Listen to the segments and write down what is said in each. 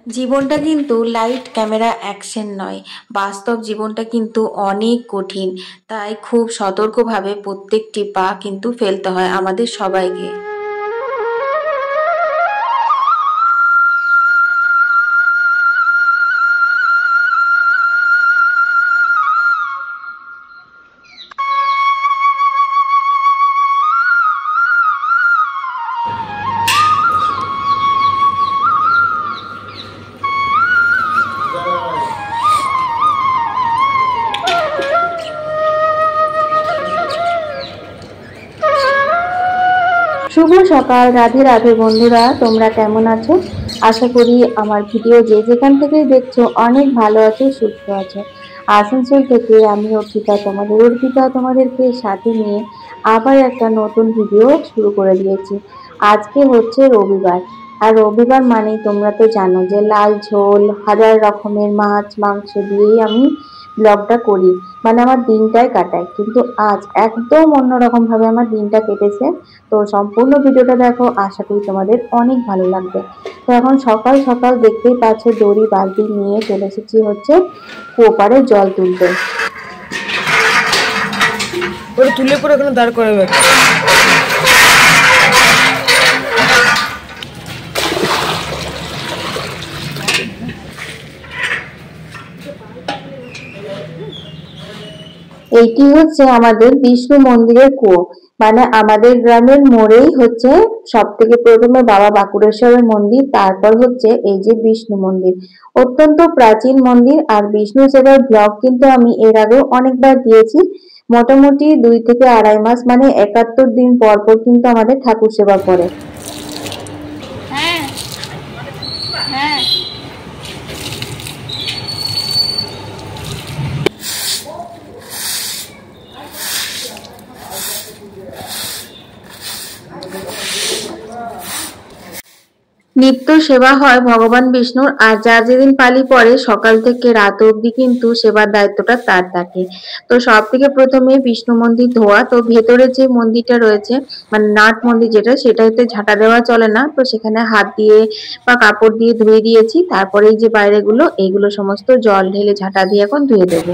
জীবনটা কিন্তু light camera action নয়, বাস্তব জীবনটা কিন্তু অনেক কঠিন। তাই খুব সতর্কভাবে প্রত্যেকটি পা কিন্তু ফেলতে হয় আমাদের সবাইকে। শুভ সকাল, রাধে রাধে বন্ধুরা, তোমরা কেমন আছো? আশা করি আমার ভিডিও যে যেখান থেকেই দেখছো অনেক ভালো আছো, সুস্থ আছো। আসানসোল থেকে আমি অর্পিতা তোমাদেরকে সাথে নিয়ে আবার একটা নতুন ভিডিও শুরু করে দিয়েছি। আজকে হচ্ছে রবিবার, আর রবিবার মানেই তোমরা তো জানো যে লাল ঝোল, হাজার রকমের মাছ মাংস দিয়েই আমি ব্লগটা করি, মানে আমার দিনটাই কাটাই। কিন্তু আজ একদম অন্যরকম ভাবে আমার দিনটা কেটেছে। তো সম্পূর্ণ ভিডিওটা দেখো, আশা করি তোমাদের অনেক ভালো লাগবে। তো এখন সকাল সকাল দেখতেই পাচ্ছ দড়ি বালতি নিয়ে চলে এসেছি হচ্ছে কোপারে জল তুলতে। তুলে পরে এখানে দাঁড় করাবে। এইটি হচ্ছে আমাদের বিষ্ণু মন্দিরের কুয়ো, মানে আমাদের গ্রামের মোড়েই হচ্ছে সব থেকে প্রথমে বাবা বাঁকুড়েশ্বরের মন্দির, তারপর হচ্ছে এই যে বিষ্ণু মন্দির। অত্যন্ত প্রাচীন মন্দির। আর বিষ্ণু সেবার ব্লগ কিন্তু আমি এর আগেও অনেকবার দিয়েছি। মোটামুটি 2 থেকে আড়াই মাস, মানে 71 দিন পর পর কিন্তু আমাদের ঠাকুর সেবা করে। হ্যাঁ হ্যাঁ নিত্য সেবা হয় ভগবান বিষ্ণুর। আর যার যেদিন পালি পড়ে সকাল থেকে রাত অবধি কিন্তু সেবার দায়িত্বটা তার থাকে। তো সব থেকে প্রথমে বিষ্ণু মন্দির ধোয়া। তো ভেতরে যে মন্দিরটা রয়েছে, মানে নাট মন্দির যেটা, সেটাতে ঝাঁটা দেওয়া চলে না, তো সেখানে হাত দিয়ে বা কাপড় দিয়ে ধুয়ে দিয়েছি। তারপরে এই যে বাইরেগুলো, এইগুলো সমস্ত জল ঢেলে ঝাঁটা দিয়ে এখন ধুয়ে দেবো।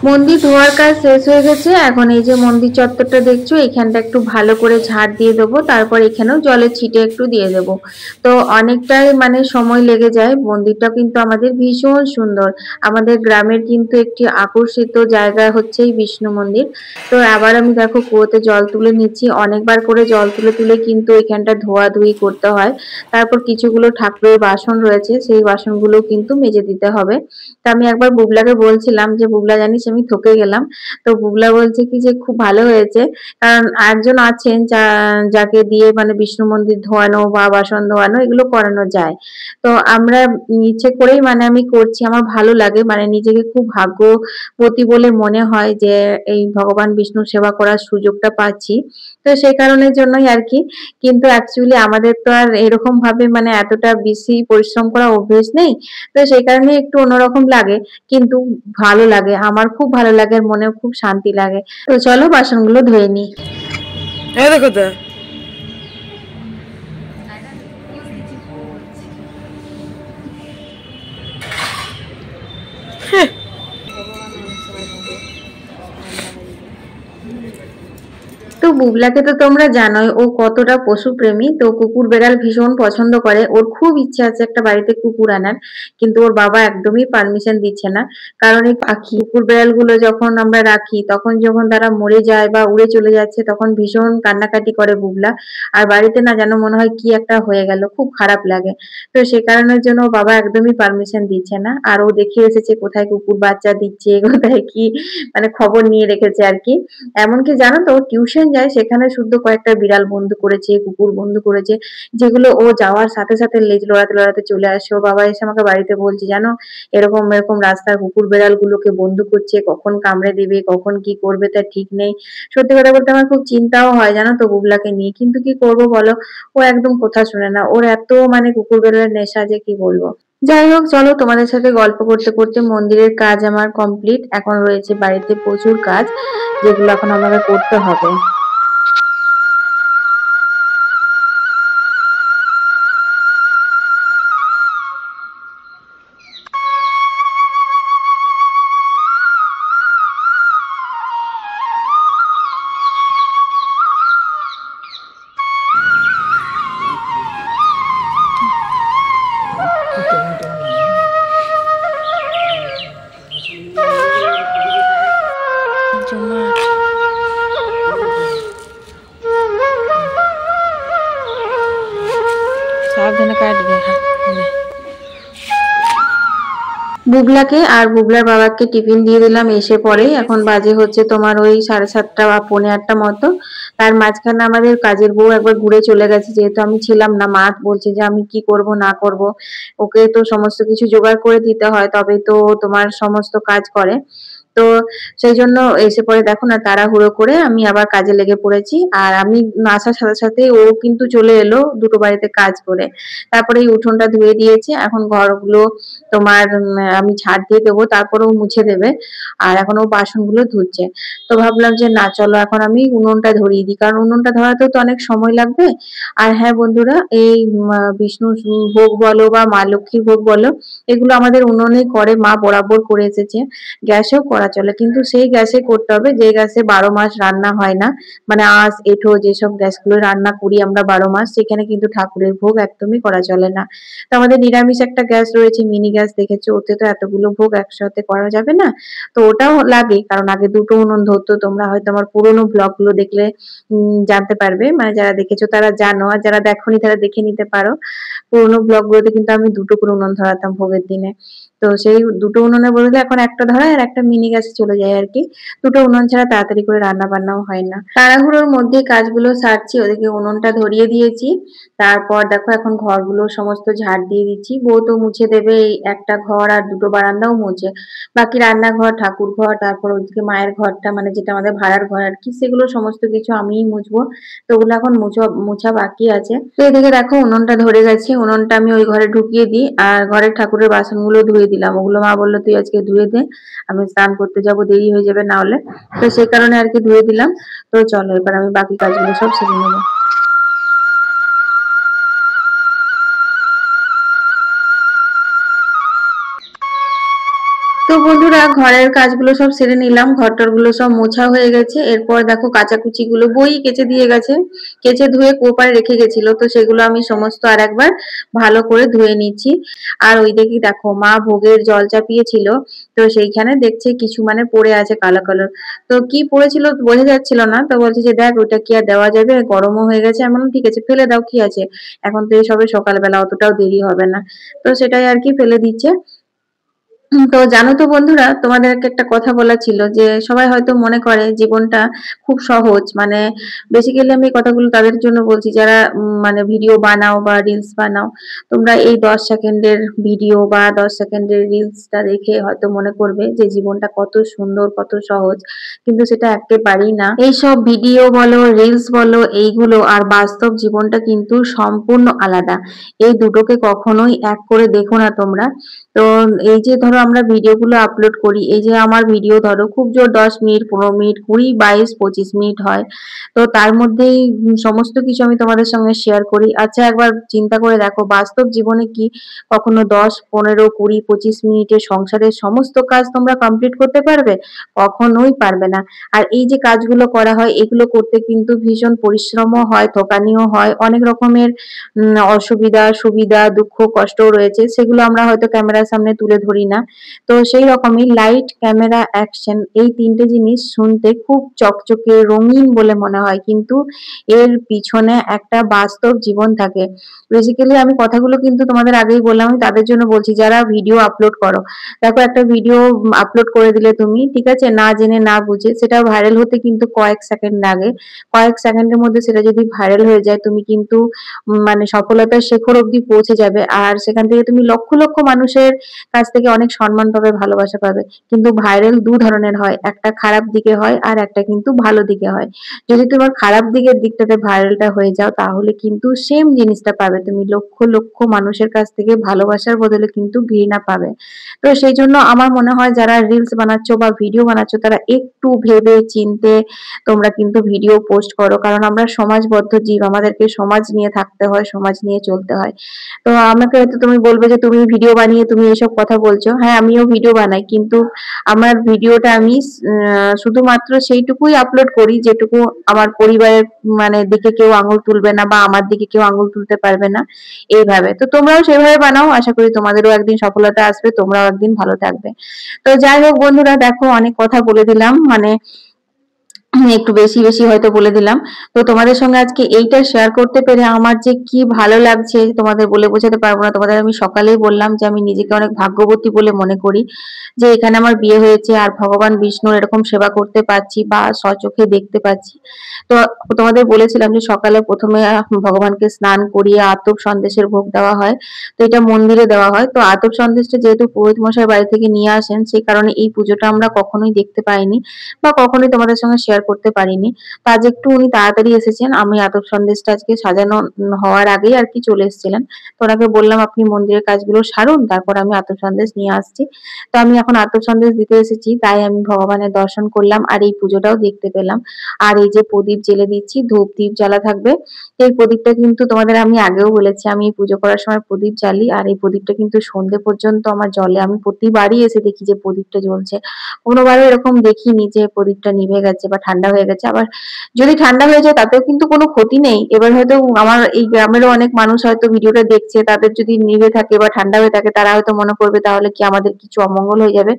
মন্দির ধোয়ার কাজ শেষ হয়ে গেছে। এখন এই যে মন্দির চত্বরটা দেখছো, এখানটা একটু ভালো করে ঝাড় দিয়ে দেবো। তারপর এখানেও জলের ছিটে একটু দিয়ে দেবো। তো অনেকটাই মানে সময় লেগে যায়। মন্দিরটা কিন্তু আমাদের ভীষণ সুন্দর। আমাদের গ্রামের কিন্তু একটি আকর্ষিত জায়গা হচ্ছে এই বিষ্ণু মন্দির। তো আবার আমি দেখো কুয়োতে জল তুলে নিচ্ছি। অনেকবার করে জল তুলে তুলে কিন্তু এখানটা ধোয়াধুয়ি করতে হয়। তারপর কিছুগুলো ঠাকুরের বাসন রয়েছে, সেই বাসনগুলো কিন্তু মেজে দিতে হবে। তো আমি একবার বুবলাকে বলছিলাম যে, বুবলা জানিস আমি ঠকে গেলাম। তো বুবলা বলছে কি যে খুব ভালো হয়েছে, কারণ একজন আছেন যাকে দিয়ে মানে বিষ্ণু মন্দির ধোয়ানো বা বাসন ধোয়ানো এগুলো করানো যায়। তো আমরা ইচ্ছে করেই মানে আমি করছি, আমার ভালো লাগে, মানে নিজেকে খুব ভাগ্যবতী বলে মনে হয় যে এই ভগবান বিষ্ণুর সেবা করার সুযোগটা পাচ্ছি। তো সেই কারণের জন্যই আর কি। কিন্তু অ্যাকচুয়ালি আমাদের তো আর এরকম ভাবে মানে এতটা বেশি পরিশ্রম করা অভ্যেস নেই। তো সেই কারণে একটু অন্যরকম লাগে, কিন্তু ভালো লাগে, আমার খুব ভালো লাগে, আর মনেও খুব শান্তি লাগে। তো চলো বাসনগুলো ধুয়ে নিই। হ্যাঁ দেখো তো তো বুবলাকে তো তোমরা জানোই ও কতটা পশু প্রেমী। তো কুকুর বেড়াল ভীষণ পছন্দ করে, ওর খুব ইচ্ছা আছে একটা বাড়িতে কুকুর আনার, কিন্তু ওর বাবা একদমই পারমিশন দিচ্ছে না। কারণ এই পাখি কুকুর বেড়াল গুলো যখন আমরা রাখি, তখন যখন তারা মরে যায় বা উড়ে চলে যাচ্ছে, তখন ভীষণ কান্নাকাটি করে বুবলা। আর বাড়িতে না যেন মনে হয় কি একটা হয়ে গেল, খুব খারাপ লাগে। তো সে কারণের জন্য ওর বাবা একদমই পারমিশন দিচ্ছে না। আর ও দেখে এসেছে কোথায় কুকুর বাচ্চা দিচ্ছে, কোথায় কি, মানে খবর নিয়ে রেখেছে আর কি। এমনকি জানো তো, টিউশন যায় সেখানে শুদ্ধ কয়েকটা বিড়াল বন্ধু করেছে, কুকুর বন্ধু করেছে, যেগুলো ও যাওয়ার সাথে সাথে লেজ লড়াতে লড়াতে চলে আসে। ও বাবা এসে আমাকে বাড়িতে বলছে, জানো এরকম এরকম রাস্তার কুকুর বেড়াল গুলোকে বন্ধু করছে, কখন কামড়ে দেবে কখন কি করবে তার ঠিক নেই। সত্যি কথা বলতে আমার খুব চিন্তাও হয় জানো তো বুবলাকে নিয়ে, কিন্তু কি করব বলো, ও একদম কথা শুনে না। ওর এত মানে কুকুর বেড়ালের নেশা যে কি বলবো। যাই হোক, চলো তোমাদের সাথে গল্প করতে করতে মন্দিরের কাজ আমার কমপ্লিট। এখন রয়েছে বাড়িতে প্রচুর কাজ, যেগুলো এখন আমাকে করতে হবে। সাবধানে কাটবে। বুবলাকে আর বুবলার বাবাকে টিফিন দিয়ে দিলাম এসে পরে। এখন বাজে হচ্ছে তোমার ওই 7:30 বা 7:45 মতো। তার মাঝখানে আমাদের কাজের বউ একবার ঘুরে চলে গেছে, যেহেতু আমি ছিলাম না। মা বলছে যে আমি কি করব না করব, ওকে তো সমস্ত কিছু জোগাড় করে দিতে হয়, তবে তো তোমার সমস্ত কাজ করে। তো সেই জন্য এসে পরে দেখো না, তাড়াহুড়ো করে আমি আবার কাজে লেগে পড়েছি। আর আমি আসার সাথে সাথে ও কিন্তু চলে এলো দুটো বাড়িতে কাজ করে। তারপরে এই উঠোনটা ধুয়ে দিয়েছি, এখন ঘরগুলো তোমার আমি ঝাড় দিয়ে দেবো, তারপরে ও মুছে দেবে। আর এখন ও বাসনগুলো ধুচ্ছে। তো ভাবলাম যে না, চলো এখন আমি উনুনটা ধরিয়ে দিই, কারণ উনুনটা ধরাতেও তো অনেক সময় লাগবে। আর হ্যাঁ বন্ধুরা, এই বিষ্ণু ভোগ বলো বা মা লক্ষ্মীর ভোগ বলো, এগুলো আমাদের উনুনেই করে, মা বরাবর করে এসেছে। গ্যাসেও করা চলে, কিন্তু সেই গ্যাসে করতে হবে যে গ্যাসে 12 মাস রান্না হয় না। মানে আঁশ এঁঠো যেসব গ্যাসগুলো রান্না করি আমরা 12 মাস, সেখানে কিন্তু ঠাকুরের ভোগ একদমই করা চলে না। তো আমাদের নিরামিষ একটা গ্যাস রয়েছে, মিনি গ্যাস, দেখেছো, ওতে তো এতগুলো ভোগ একসাথে করা যাবে না। তো ওটাও লাগে, কারণ আগে দুটো উনুন ধরতো। তোমরা হয়তো আমার পুরোনো ব্লগ গুলো দেখলে জানতে পারবে, মানে যারা দেখেছো তারা জানো, আর যারা দেখোনি তারা দেখে নিতে পারো। পুরোনো ব্লগ গুলোতে কিন্তু আমি দুটো করে উনুন ধরাতাম ভোগের দিনে। তো সেই দুটো উনুনের বদলে এখন একটা ধরাই আর একটা মিনি গ্যাসে চলে যায় আর কি। দুটো উনুন ছাড়া তাড়াতাড়ি করে রান্না বান্নাও হয় না। তাড়াহুড়োর মধ্যে কাজগুলো সারছি, ওদিকে উনুনটা ধরিয়ে দিয়েছি। তারপর দেখো এখন ঘরগুলো সমস্ত ঝাড় দিয়ে দিচ্ছি। বউ তো মুছে দেবে এই একটা ঘর আর দুটো বারান্দাও মুছে। বাকি রান্নাঘর, ঠাকুর ঘর, তারপর ওইদিকে মায়ের ঘরটা, মানে যেটা আমাদের ভাড়ার ঘর আর কি, সেগুলো সমস্ত কিছু আমিই মুছবো। তো ওগুলো এখন মোছা বাকি আছে। তো এদিকে দেখো উনুনটা ধরে গেছে, উনুনটা আমি ওই ঘরে ঢুকিয়ে দিই। আর ঘরের ঠাকুরের বাসনগুলো ধুয়ে দিলাম, ওগুলো মা বললো তুই আজকে ধুয়ে দে, আমি স্নান করতে যাব, দেরি হয়ে যাবে না হলে। তো সেই কারণে আর কি ধুয়ে দিলাম। তো চলো এবার আমি বাকি কাজগুলো সব সেরে নেবো। তো বন্ধুরা, ঘরের কাজগুলো সব সেরে নিলাম, ঘরটর গুলো সব মোছা হয়ে গেছে। এরপর দেখো কাচাকুচি গুলো বই কেচে দিয়ে গেছে, কেচে ধুয়ে কোপারে রেখে গেছিল, তো সেগুলো আমি সমস্ত আর একবার ভালো করে ধুয়ে নিচ্ছি। আর ওই দেখি দেখো মা ভোগের জল চাপিয়েছিল, তো সেইখানে দেখছে কিছু মানে পড়ে আছে কালো কালো। তো কি পড়েছিল বোঝা যাচ্ছিল না, তো বলছে যে দেখ ওইটা কি আর দেওয়া যাবে, গরমও হয়ে গেছে। আমি বললাম ঠিক আছে ফেলে দাও, কি আছে, এখন তো এই সবে সকালবেলা, অতটাও দেরি হবে না। তো সেটাই আর কি ফেলে দিচ্ছে। তো জানো তো বন্ধুরা, তোমাদেরকে একটা কথা বলা ছিল, যে সবাই হয়তো মনে করে জীবনটা খুব সহজ। মানে বেসিক্যালি আমি এই কথাগুলো তাদের জন্য বলছি যারা মানে ভিডিও বানাও বা রিলস বানাও। তোমরা এই 10 সেকেন্ডের ভিডিও বা 10 সেকেন্ডের রিলসটা দেখে হয়তো মনে করবে যে জীবনটা কত সুন্দর, কত সহজ, কিন্তু সেটা একেবারেই না। এইসব ভিডিও বলো, রিলস বলো, এইগুলো আর বাস্তব জীবনটা কিন্তু সম্পূর্ণ আলাদা। এই দুটোকে কখনোই এক করে দেখো না তোমরা। তো এই যে ধরো আমরা ভিডিওগুলো আপলোড করি, এই যে আমার ভিডিও ধরো খুব জোর 10 মিনিট, 15 মিনিট, 20, 22, 25 মিনিট হয়। তো তার মধ্যেই সমস্ত কিছু আমি তোমাদের সঙ্গে শেয়ার করি। আচ্ছা একবার চিন্তা করে দেখো, বাস্তব জীবনে কি কখনো 10, 15, 20, 25 মিনিটের সংসারের সমস্ত কাজ তোমরা কমপ্লিট করতে পারবে? কখনোই পারবে না। আর এই যে কাজগুলো করা হয়, এগুলো করতে কিন্তু ভীষণ পরিশ্রমও হয়, থকানিও হয়, অনেক রকমের অসুবিধা, সুবিধা, দুঃখ, কষ্টও রয়েছে, সেগুলো আমরা হয়তো ক্যামেরার সামনে তুলে ধরি না। তো সেই রকমই লাইট, ক্যামেরা, অ্যাকশন, এই তিনটে জিনিস শুনতে খুব চকচকে রঙিন বলে মনে হয়, কিন্তু এর পিছনে একটা বাস্তব জীবন থাকে। বেসিক্যালি আমি কথাগুলো কিন্তু তোমাদের আগেই বললাম, আমি তাদের জন্য বলছি যারা ভিডিও আপলোড করো। দেখো একটা ভিডিও আপলোড করে দিলে তুমি, ঠিক আছে, না জেনে না বুঝে, সেটা ভাইরাল হতে কিন্তু কয়েক সেকেন্ড লাগে। কয়েক সেকেন্ডের মধ্যে সেটা যদি ভাইরাল হয়ে যায়, তুমি কিন্তু মানে সফলতার শেখর অব্দি পৌঁছে যাবে। আর সেখান থেকে তুমি লক্ষ লক্ষ মানুষের মানুষের কাছ থেকে অনেক সম্মান পাবে, ভালোবাসা পাবে। কিন্তু ভাইরাল দু ধরনের হয়, একটা খারাপ দিকে হয় আর একটা কিন্তু ভালো দিকে হয়। যদি তোমার খারাপ দিকের দিকটাতে ভাইরালটা হয়ে যাও তাহলে কিন্তু সেম জিনিসটা পাবে, তুমি লক্ষ লক্ষ মানুষের কাছ থেকে ভালোবাসার বদলে কিন্তু ঘৃণা পাবে। তো সেই জন্য আমার মনে হয় যারা রিলস বানাচ্ছ বা ভিডিও বানাচ্ছ তারা একটু ভেবে চিন্তে তোমরা কিন্তু ভিডিও পোস্ট করো, কারণ আমরা সমাজবদ্ধ জীব, আমাদেরকে সমাজ নিয়ে থাকতে হয়, সমাজ নিয়ে চলতে হয়। তো আমাকে হয়তো তুমি বলবে যে তুমি ভিডিও বানিয়ে তুমি এসব কথা বলছো, হ্যাঁ আমিও ভিডিও বানাই, কিন্তু আমার ভিডিওটা আমি শুধুমাত্র সেইটুকুই আপলোড করি যেটুকু আমার পরিবারের মানে দিকে কেউ আঙুল তুলবে না বা আমার দিকে কেউ আঙুল তুলতে পারবে না, এইভাবে। তো তোমরাও সেভাবে বানাও, আশা করি তোমাদেরও একদিন সফলতা আসবে, তোমরাও একদিন ভালো থাকবে। তো যাই হোক বন্ধুরা, দেখো অনেক কথা বলে দিলাম, মানে একটু বেশি বেশি হয়তো বলে দিলাম। তো তোমাদের সঙ্গে আজকে এইটা শেয়ার করতে পেরে আমার যে কি ভালো লাগছে তোমাদের বলে বোঝাতে পারবো না। তোমাদের আমি সকালেই বললাম যে আমি নিজেকে অনেক ভাগ্যবতী বলে মনে করি যে এখানে আমার বিয়ে হয়েছে আর ভগবান বিষ্ণুর এরকম সেবা করতে পারছি বা স্বচোখে দেখতে পাচ্ছি। তো তোমাদের বলেছিলাম যে সকালে প্রথমে ভগবানকে স্নান করিয়ে আতপ সন্দেশের ভোগ দেওয়া হয়, তো এটা মন্দিরে দেওয়া হয়। তো আতপ সন্দেশটা যেহেতু পুরোহিত মশাই বাড়ি থেকে নিয়ে আসেন, সেই কারণে এই পুজোটা আমরা কখনোই দেখতে পাইনি বা কখনোই তোমাদের সঙ্গে শেয়ার করতে পারিনি। তো আজ একটু উনি তাড়াতাড়ি এসেছেন, আমি আতপ সন্দেশটা আজকে সাজানো হওয়ার আগেই আর কি চলে এসেছিলেন। তো ওনাকে বললাম আপনি মন্দিরের কাজগুলো সারুন, তারপর আমি আতপ সন্দেশ নিয়ে আসছি। তো আমি এখন আতপ সন্দেশ দিতে এসেছি, তাই আমি ভগবানের দর্শন করলাম আর এই পুজোটাও দেখতে পেলাম। আর এই যে প্রদীপ জেলে দিচ্ছি, ধূপ দ্বীপ জ্বালা থাকবে। তো এই প্রদীপটা কিন্তু তোমাদের আমি আগেও বলেছি, আমি এই পুজো করার সময় প্রদীপ জ্বালি, আর এই প্রদীপটা কিন্তু সন্ধে পর্যন্ত আমার জ্বলে। আমি প্রতিবারই এসে দেখি যে প্রদীপটা জ্বলছে, কোনোবারও এরকম দেখিনি যে প্রদীপটা নিভে গেছে বা ঠান্ডা হয়ে গেছে। আবার যদি ঠান্ডা হয়ে যায় তাতেও কিন্তু কোনো ক্ষতি নেই। এবার হয়তো আমার এই গ্রামেরও অনেক মানুষ হয়তো ভিডিওটা দেখছে, তাদের যদি নিভে থাকে বা ঠান্ডা হয়ে থাকে তারা হয়তো মনে করবে তাহলে কি আমাদের কিছু অমঙ্গল হয়ে যাবে।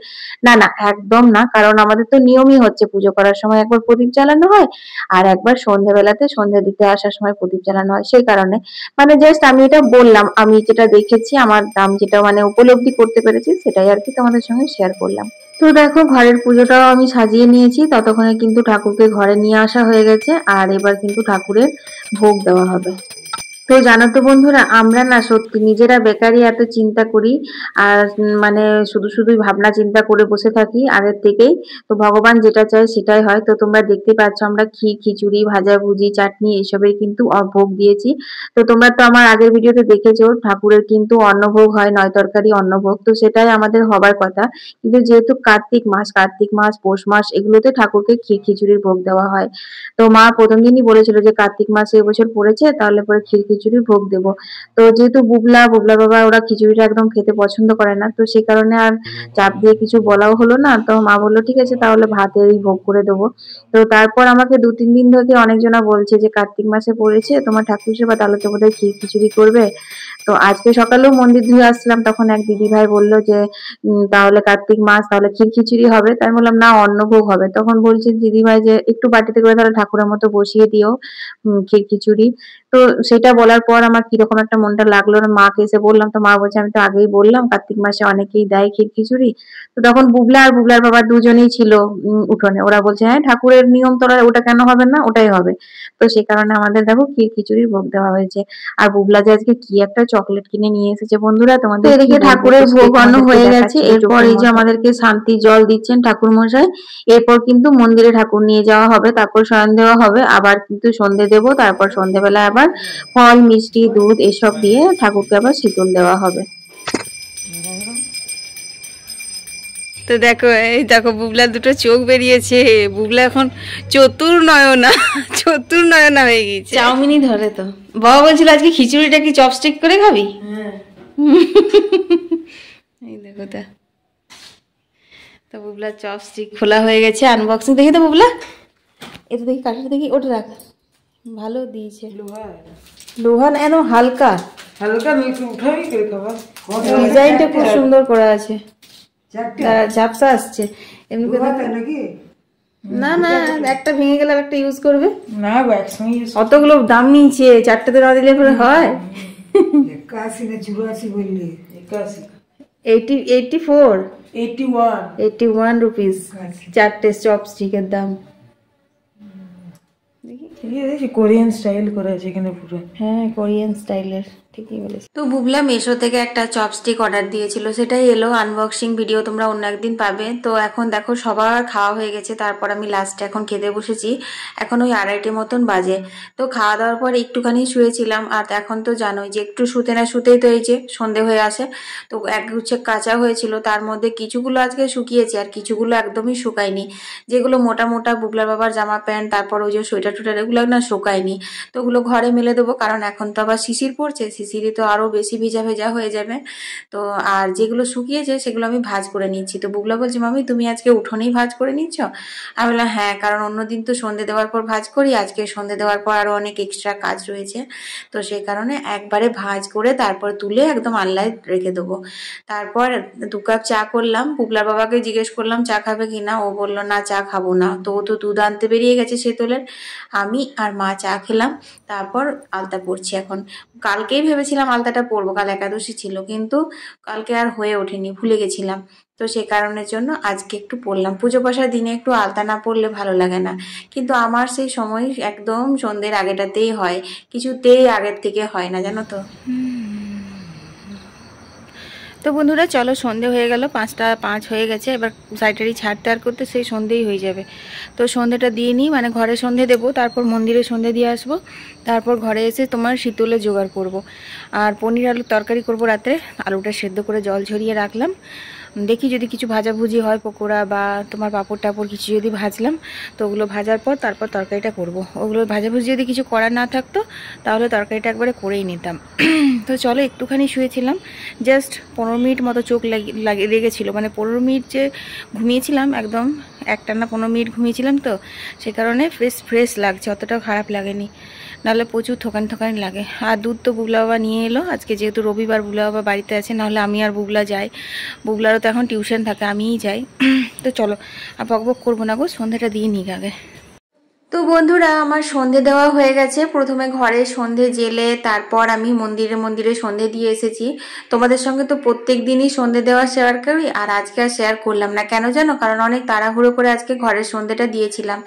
না না, একদম না, কারণ আমাদের তো নিয়মই হচ্ছে পুজো করার সময় একবার প্রদীপ জ্বালানো হয় আর একবার সন্ধ্যেবেলাতে সন্ধ্যা দিতে আসার সময় প্রদীপ জ্বালানো হয়। সেই কারণে মানে জাস্ট আমি এটা বললাম, আমি যেটা দেখেছি, আমার দাম যেটা মানে উপলব্ধি করতে পেরেছি সেটাই আর কি তোমাদের সঙ্গে শেয়ার করলাম। তো দেখো ঘরের পুজোটাও আমি সাজিয়ে নিয়েছি, ততক্ষণে কিন্তু ঠাকুরকে ঘরে নিয়ে আসা হয়ে গেছে আর এবার কিন্তু ঠাকুরের ভোগ দেওয়া হবে। তো জানো তো বন্ধুরা, আমরা না সত্যি নিজেরা বেকারই এত চিন্তা করি আর মানে শুধু শুধুই ভাবনা চিন্তা করে বসে থাকি আগের থেকেই। তো ভগবান যেটা চায় সেটাই হয়। তো তোমরা দেখতে পাচ্ছ আমরা ক্ষীর খিচুড়ি ভাজাভুজি চাটনি এসবের কিন্তু ভোগ দিয়েছি। তো তোমরা তো আমার আগের ভিডিওতে দেখেছো ঠাকুরের কিন্তু অন্নভোগ হয়, 9 তরকারি অন্নভোগ, তো সেটাই আমাদের হবার কথা। কিন্তু যেহেতু কার্তিক মাস পৌষ মাস এগুলোতে ঠাকুরকে ক্ষীর খিচুড়ির ভোগ দেওয়া হয়। তো মা প্রথম দিনই বলেছিল যে কার্তিক মাসে এবছর পড়েছে তাহলে পরে ক্ষীর খিচুড়ির ভোগ দেবো। তো যেহেতু বুবলা বাবা ওরা খিচুড়িটা একদম খেতে পছন্দ করে না, তো সেই কারণে আর চাপ দিয়ে কিছু বলাও হলো না। তো মা বললো ঠিক আছে তাহলে ভাতেরই ভোগ করে দেবো। তো তারপর আমাকে 2-3 দিন ধরে অনেকজনা বলছে যে কার্তিক মাসে পড়েছে তোমার ঠাকুর সেবা, তাহলে তো বোধহয় ক্ষীর খিচুড়ি করবে। তো আজকে সকালেও মন্দির ধুয়ে আসলাম, তখন এক দিদি ভাই বললো যে তাহলে কার্তিক মাস তাহলে ক্ষীর খিচুড়ি হবে। তাই বললাম না অন্নভোগ হবে। তখন বলছে দিদি ভাই যে একটু বাটিতে করে তাহলে ঠাকুরের মতো বসিয়ে দিও ক্ষীর খিচুড়ি। তো সেটা বলার পর আমার কিরকম একটা মনটা লাগলো না, মাকে এসে বললাম। তো মা বলছে আমি তো আগেই বললাম কার্তিক মাসে অনেকেই দেয় ক্ষীর খিচুড়ি। তো তখন বুবলা আর বুবলার বাবা দুজনেই ছিল উঠোনে, ওরা বলছে হ্যাঁ ঠাকুরের নিয়ম তোরা ওটা কেন হবে না, ওটাই হবে। তো সে কারণে আমাদের দেখো ক্ষীর খিচুড়ির ভোগ দেওয়া হয়েছে। আর বুবলা যে আজকে কি একটা চকলেট কিনে নিয়ে এসেছে বন্ধুরা, তোমাদের এদিকে ঠাকুরের ভোগ অন্ন হয়ে গেছে। এরপর এই যে আমাদেরকে শান্তি জল দিচ্ছেন ঠাকুর মশাই। এরপর কিন্তু মন্দিরে ঠাকুর নিয়ে যাওয়া হবে, তারপর শয়ন দেওয়া হবে, আবার কিন্তু সন্ধে দেবো, তারপর সন্ধেবেলা আবার ফল মিষ্টি দুধ এসব দিয়ে ঠাকুরকে আবার শীতল দেওয়া হবে। তো দেখো এই দেখো বুবলার দুটো চোখ বেরিয়েছে, বুবলা এখন চতুর্নয়না চতুর্নয়না হয়ে গেছে। চাউমিনই ধরে তো। বাবা বলছিল আজকে খিচুড়িটা কি চপস্টিক করে খাবি? এই দেখো তো বুবলার চপস্টিক খোলা হয়ে গেছে, আনবক্সিং দেখি তো বুবলা, এটা দেখি কাঠটা দেখি, ওটা রাখ, ভালো দিয়েছে। লোহা না, একদম হালকা হালকা ডিজাইনটা খুব সুন্দর করা আছে, ঝাপসা আসছে এমনি। না না একটা ভেঙে গেলে একটা ইউজ করবে না, অতগুলো দাম নিয়েছে, চারটাতে না দিলে পরে হয়। 81 রুপিস চারটে চপস্টিকের দাম। কোরিয়ান স্টাইল করা আছে এখানে পুরো। হ্যাঁ কোরিয়ান স্টাইলের। ঠিকই বলেছি। তো বুবলা মেশো থেকে একটা চপস্টিক অর্ডার দিয়েছিল, সেটাই এলো। আনবক্সিং ভিডিও তোমরা অন্য একদিন পাবে। তো এখন দেখো সবার খাওয়া হয়ে গেছে, তারপর আমি লাস্টে এখন খেতে বসেছি। এখন ওই 2:30 মতন বাজে। তো খাওয়া দাওয়ার পর একটুখানি শুয়েছিলাম, আর এখন তো জানোই যে একটু শুতে না শুতেই তো এই যে সন্ধে হয়ে আসে। তো এক গুচ্ছে কাঁচা হয়েছিল, তার মধ্যে কিছুগুলো আজকে শুকিয়েছে আর কিছুগুলো একদমই শুকায়নি। যেগুলো মোটা মোটা বুবলার বাবার জামা প্যান্ট, তারপর ওই যে সোয়েটার টোয়েটার, এগুলো না শুকায়নি। তো ওগুলো ঘরে মেলে দেবো, কারণ এখন তো আবার শিশির পড়ছে, শিশিরে তো আরো বেশি ভেজা ভেজা হয়ে যাবে। তো আর যেগুলো শুকিয়েছে সেগুলো আমি ভাঁজ করে নিচ্ছি। তো বুবলা বলছে, মামি তুমি আজকে উঠোনেই ভাঁজ করে নিচ্ছ? আমি বললাম হ্যাঁ, কারণ অন্যদিন তো সন্ধে দেওয়ার পর ভাঁজ করি, আজকে সন্ধে দেওয়ার পর আরো অনেক এক্সট্রা কাজ রয়েছে। তো সেই কারণে একবারে ভাঁজ করে তারপর তুলে একদম আনলায় রেখে দেবো। তারপর 2 কাপ চা করলাম। বুবলার বাবাকে জিজ্ঞেস করলাম চা খাবে কিনা, ও বললো না চা খাবো না। তো ও তো দুধ আনতে বেরিয়ে গেছে সেতলের। আমি আর মা চা খেলাম, তারপর আলতা পরছি এখন। কালকেই ভেবেছিলাম আলতাটা পরবো, কাল একাদশী ছিল, কিন্তু কালকে আর হয়ে ওঠেনি, ভুলে গেছিলাম। তো সে কারণের জন্য আজকে একটু পরলাম। পুজো পাশার দিনে একটু আলতা না পরলে ভালো লাগে না, কিন্তু আমার সেই সময় একদম সন্ধ্যের আগেটাতেই হয়, কিছুতেই আগের থেকে হয় না, জানো তো। তো বন্ধুরা চলো, সন্ধে হয়ে গেল, 5টা 5 হয়ে গেছে। এবার সাইটারি ছাড়তে আর করতে সেই সন্ধেই হয়ে যাবে। তো সন্ধেটা দিয়ে নিই, মানে ঘরে সন্ধে দেবো, তারপর মন্দিরে সন্ধে দিয়ে আসবো, তারপর ঘরে এসে তোমার শীতলে জোগাড় করব। আর পনির আলুর তরকারি করব রাত্রে। আলুটা সেদ্ধ করে জল ঝরিয়ে রাখলাম। দেখি যদি কিছু ভাজাভুজি হয়, পকোড়া বা তোমার পাঁপড় টাপড় কিছু যদি ভাজলাম, তো ওগুলো ভাজার পর তারপর তরকারিটা করব। ওগুলো ভাজাভুজি যদি কিছু করার না থাকতো তাহলে তরকারিটা একবারে করেই নিতাম। তো চলো, একটুখানি শুয়েছিলাম, জাস্ট 15 মিনিট মতো চোখ লেগেছিল, মানে 15 মিনিট যে ঘুমিয়েছিলাম, একদম একটানা 15 মিনিট ঘুমিয়েছিলাম। তো সে কারণে ফ্রেশ লাগছে, অতটাও খারাপ লাগেনি, নাহলে প্রচুর থকানি লাগে। আর দুধ তো বুবলা বাবা নিয়ে এলো আজকে, যেহেতু রবিবার বুবলা বাবা বাড়িতে আছে, নাহলে আমি আর বুবলা যাই। বুবলারও তো এখন টিউশন থাকে, আমিই যাই। তো চলো, আর বকবক করবো না গো, সন্ধ্যাটা দিয়ে নিক আগে। তো বন্ধুরা আমার সন্ধে দেওয়া হয়ে গেছে। প্রথমে ঘরে সন্ধে জেলে তারপর আমি মন্দিরে সন্ধে দিয়ে এসেছি। তোমাদের সঙ্গে তো প্রত্যেক দিনই সন্ধে দেওয়া শেয়ার করি, আর আজকে আর শেয়ার করলাম না। কেন জানো? কারণ অনেক তাড়াহুড়ো করে আজকে ঘরের সন্ধেটা দিয়েছিলাম।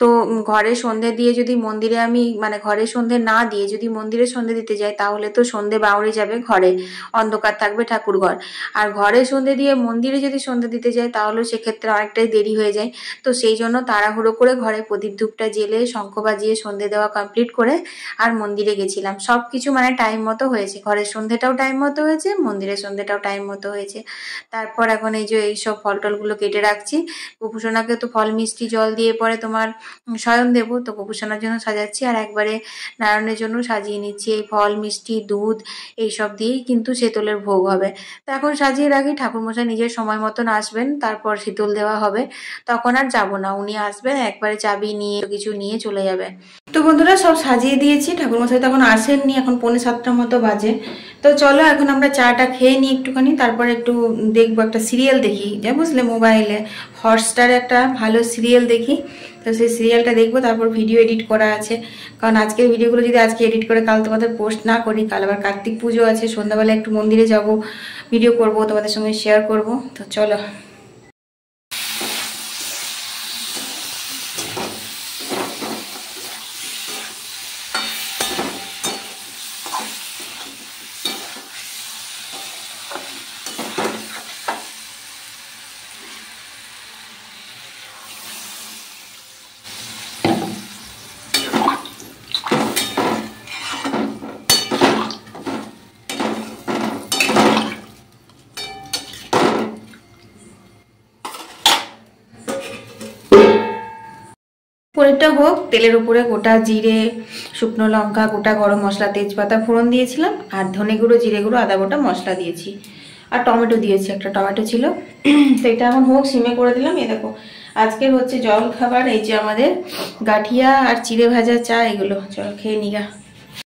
তো ঘরে সন্ধে দিয়ে যদি মন্দিরে আমি, মানে ঘরে সন্ধে না দিয়ে যদি মন্দিরে সন্ধে দিতে যাই, তাহলে তো সন্ধে বাউড়ে যাবে, ঘরে অন্ধকার থাকবে ঠাকুর ঘর। আর ঘরে সন্ধে দিয়ে মন্দিরে যদি সন্ধে দিতে যাই তাহলে সেক্ষেত্রে অনেকটাই দেরি হয়ে যায়। তো সেই জন্য তাড়াহুড়ো করে ঘরে প্রদীপ ধূপটা জেলে শঙ্খ বাজিয়ে সন্ধে দেওয়া কমপ্লিট করে আর মন্দিরে গেছিলাম। সবকিছু মানে টাইম মতো হয়েছে, ঘরের সন্ধেটাও টাইম মতো হয়েছে, মন্দিরের সন্ধেটাও টাইম মতো হয়েছে। তারপর এখন এই যে এইসব ফল টলগুলো কেটে রাখছি। গোপুসোনাকে তো ফল মিষ্টি জল দিয়ে পরে তোমার শয়ন দেবো, তো গোপুসোনার জন্য সাজাচ্ছি, আর একবারে নারায়ণের জন্য সাজিয়ে নিচ্ছি। এই ফল মিষ্টি দুধ এইসব দিয়েই কিন্তু শীতলের ভোগ হবে। তো এখন সাজিয়ে রাখি, ঠাকুরমশাই নিজের সময় মতন আসবেন, তারপর শীতল দেওয়া হবে। তখন আর যাবো না, উনি আসবেন একবারে চাবি নিয়ে কিছু নিয়ে চলে যাবে। তো বন্ধুরা সব সাজিয়ে দিয়েছি, ঠাকুরমশাই তখন আসেননি, এখন 6:45 মতো বাজে। তো চলো এখন আমরা চাটা খেয়ে নিই একটুখানি, তারপর একটু দেখবো, একটা সিরিয়াল দেখি, যা বুঝলে মোবাইলে হটস্টারে একটা ভালো সিরিয়াল দেখি। তো সেই সিরিয়ালটা দেখবো, তারপর ভিডিও এডিট করা আছে, কারণ আজকের ভিডিওগুলো যদি আজকে এডিট করে কাল তোমাদের পোস্ট না করি, কাল আবার কার্তিক পুজো আছে, সন্ধ্যাবেলা একটু মন্দিরে যাব, ভিডিও করব, তোমাদের সঙ্গে শেয়ার করব। তো চলো। পনিরটা হোক, তেলের উপরে গোটা জিরে, শুকনো লঙ্কা, গোটা গরম মশলা, তেজপাতা ফোড়ন দিয়েছিলাম, আর ধনে গুঁড়ো, জিরে গুঁড়ো, আদা গোটা মশলা দিয়েছি, আর টমেটো দিয়েছি, একটা টমেটো ছিল। তো এটা এখন হোক, সিমে করে দিলাম। এ দেখো আজকের হচ্ছে জল খাবার, এই যে আমাদের গাঠিয়া আর চিড়ে ভাজা চা, এগুলো। চল খেয়ে নিগা।